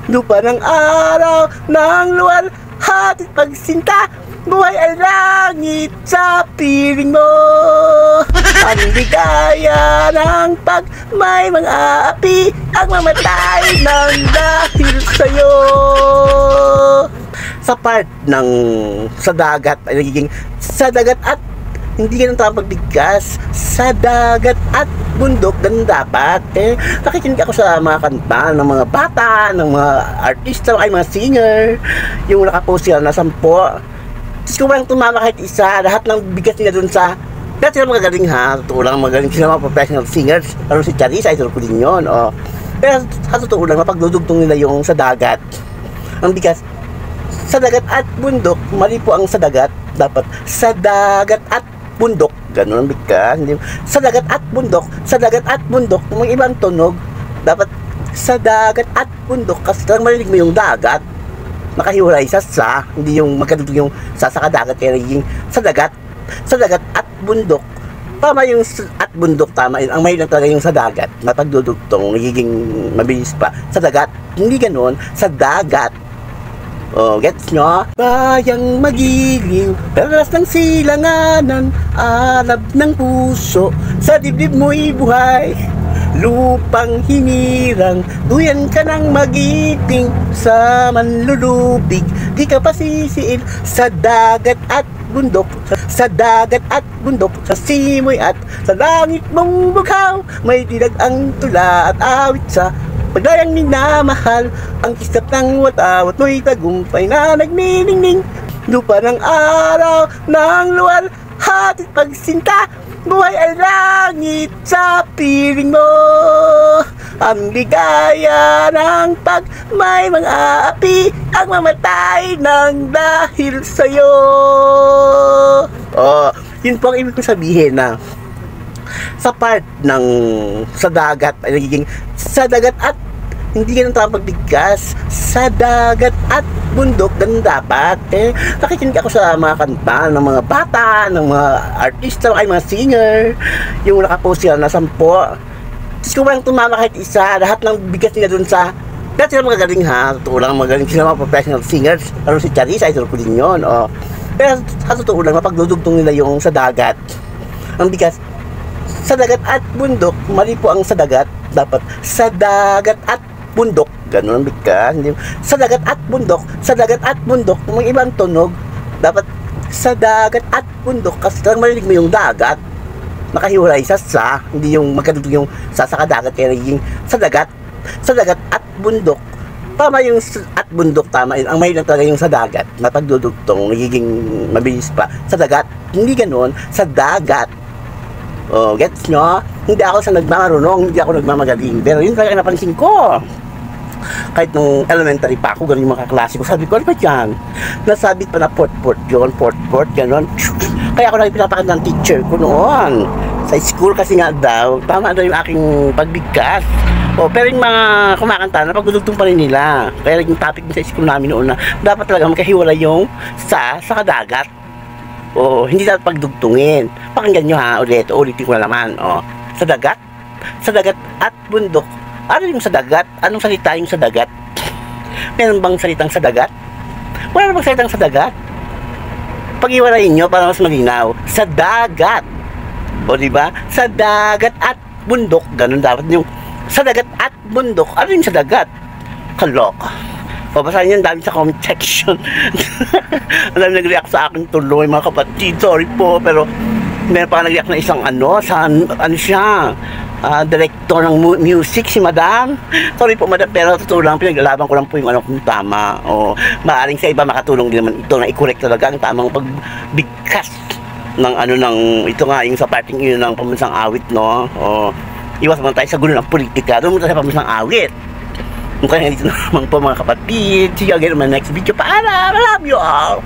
Lupa ng araw ng luwal, hatid pagsinta, buhay ay langit sa piling mo. Ang ligaya ng pag may mga api, ang mamatay ng dahil sa'yo. Sa part ng sa dagat ay nagiging sa dagat at hindi ganun tamang pagbigkas. Sa dagat at bundok, ganun dapat. Nakikinig ako sa mga kanta ng mga bata, ng mga artista, ay mga singer. Yung nakapost sila na 10. Tapos kung walang tumama kahit isa, lahat ng bigas nila dun sa... Lahat sila magagaling ha. Totoo lang, magaling sila mga professional singers. Lalo si Charisse, idol ko din yun. Oh. Pero sa totoo lang, mapagdudugtong nila yung sa dagat. Ang bigas, sa dagat at bundok, mali po ang sa dagat. Dapat sa dagat at bundok, ganun ang bigkas. Sa dagat at bundok, sa dagat at bundok, may ibang tunog. Dapat sa dagat at bundok, kasi lang marinig mo yung dagat. Nakahiwalay sa, hindi yung magkadugtong yung sa kadagat, kaya nagiging sa dagat at bundok. Tama yung at bundok, tama yun. Ang mahirap talaga yung sa dagat, mapagdudugtong, nagiging mabilis pa. Sa dagat, hindi ganun, sa dagat. Oh, gets nyo? Bayang magiliw, peras ng silanganan, alab ng puso, sa dibdib mo'y buhay. Lupang hinirang, duyan ka ng magiting, sa manlulubig, di ka pasisiin. Sa dagat at bundok, sa dagat at bundok, sa simoy at sa langit mong bughaw, may dilag ang tula at awit sa paglayang minamahal, ang kislap ng watawat mo'y tagumpay na nagniningning. Lupa ng araw ng luwal, hatid pagsinta, buhay ay langit sa piling mo. Ang ligaya ng pag may mga api, ang mamatay ng dahil sa'yo. Oh, yun po ang ibig kong sabihin na sa part ng sa dagat ay nagiging sa dagat at hindi ganun tamang pagbigkas. Sa dagat at bundok, ganun dapat. Nakikinig ako sa mga kanta ng mga bata, ng mga artista, ay mga singer. Yung nakapost sila na 10. Tapos kung walang tumama kahit isa, lahat ng bigas nila dun sa... Lahat sila magagaling ha. Totoo lang, magaling sila mga professional singers. Lalo si Charisse, idol ko din yun. Oh. Pero sa totoo lang, mapagdudugtong nila yung sa dagat. Ang bigas, sa dagat at bundok, mali po ang sa dagat. Dapat sa dagat at bundok, ganun ang bigkas. Sa dagat at bundok, sa dagat at bundok, may ibang tunog. Dapat sa dagat at bundok, kasi lang marinig mo yung dagat. Nakahiwalay sa, hindi yung magkadugtong yung sa kadagat, kaya nagiging sa dagat at bundok. Tama yung at bundok, tama yun. Ang mahirap talaga yung sa dagat, mapagdudugtong, nagiging mabilis pa. Sa dagat, hindi ganun, sa dagat. Oh, gets nyo? Hindi ako sa nagmamarunong, hindi ako nagmamagaling. Pero yun talaga napansin ko. Kahit nung elementary pa ako, ganun yung mga kaklase ko. Sabi ko, ano ba dyan? Nasabit pa na port-port yun, port-port, gano'n. Kaya ako lang pinapakita ng teacher ko noon. Sa school kasi nga daw, tama daw yung aking pagbigkas. Oh, pero yung mga kumakanta, napagdudugtong pa rin nila. Kaya naging topic sa school namin noon na dapat talaga magkahiwalay yung sa kadagat. Oh, hindi dapat pagdugtungin. Pakinggan nyo ha, ulitin ko na naman. Oh, sa dagat at bundok. Ano yung sa dagat? Anong salita yung sa dagat? Meron bang salitang sa dagat? Wala bang salitang sa dagat? Pag-iwalayin nyo para mas malinaw. Sa dagat. O diba? Sa dagat at bundok. Ganun dapat yung sa dagat at bundok. Ano yung sa dagat? Kalok. Pabasahin nyo, dami sa comment section. Alam, nag-react sa akin tuloy mga kapatid. Sorry po, pero meron pa nag-react na isang siya, director ng music, si Madam. Sorry po, Madam, pero totoo lang, pinaglalaban ko lang po yung kung tama. O, maaaring sa iba makatulong din naman ito na i-correct talaga ang tamang pagbigkas ng ito nga, yung sa parting yun ng pambansang awit, no? O, iwas naman tayo sa gulo ng politika, doon mo tayo sa pambansang awit. Kaya dito naman po mga kapatid. See you again in my next video. Paalam! I love you all!